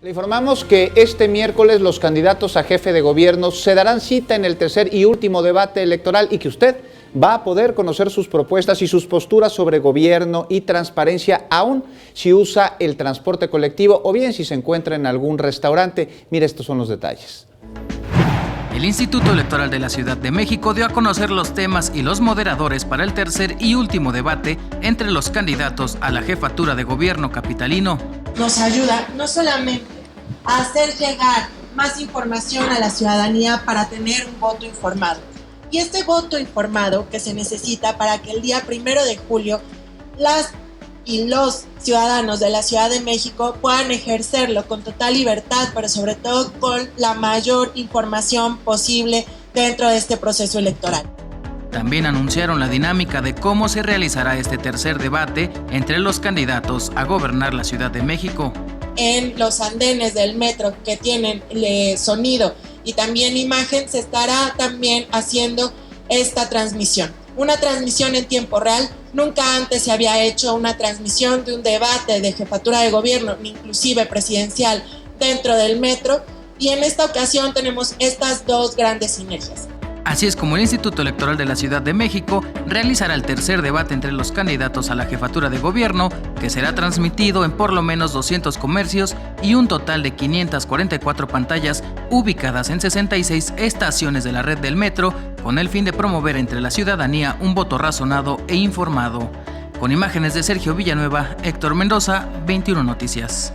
Le informamos que este miércoles los candidatos a jefe de gobierno se darán cita en el tercer y último debate electoral y que usted va a poder conocer sus propuestas y sus posturas sobre gobierno y transparencia, aún si usa el transporte colectivo o bien si se encuentra en algún restaurante. Mire, estos son los detalles. El Instituto Electoral de la Ciudad de México dio a conocer los temas y los moderadores para el tercer y último debate entre los candidatos a la jefatura de gobierno capitalino. Nos ayuda no solamente a hacer llegar más información a la ciudadanía para tener un voto informado. Y este voto informado que se necesita para que el día 1 de julio las y los ciudadanos de la Ciudad de México puedan ejercerlo con total libertad, pero sobre todo con la mayor información posible dentro de este proceso electoral. También anunciaron la dinámica de cómo se realizará este tercer debate entre los candidatos a gobernar la Ciudad de México. En los andenes del metro que tienen sonido y también imagen, se estará también haciendo esta transmisión. Una transmisión en tiempo real. Nunca antes se había hecho una transmisión de un debate de jefatura de gobierno, inclusive presidencial, dentro del metro. Y en esta ocasión tenemos estas dos grandes sinergias. Así es como el Instituto Electoral de la Ciudad de México realizará el tercer debate entre los candidatos a la jefatura de gobierno, que será transmitido en por lo menos 200 comercios y un total de 544 pantallas ubicadas en 66 estaciones de la red del metro, con el fin de promover entre la ciudadanía un voto razonado e informado. Con imágenes de Sergio Villanueva, Héctor Mendoza, 21 Noticias.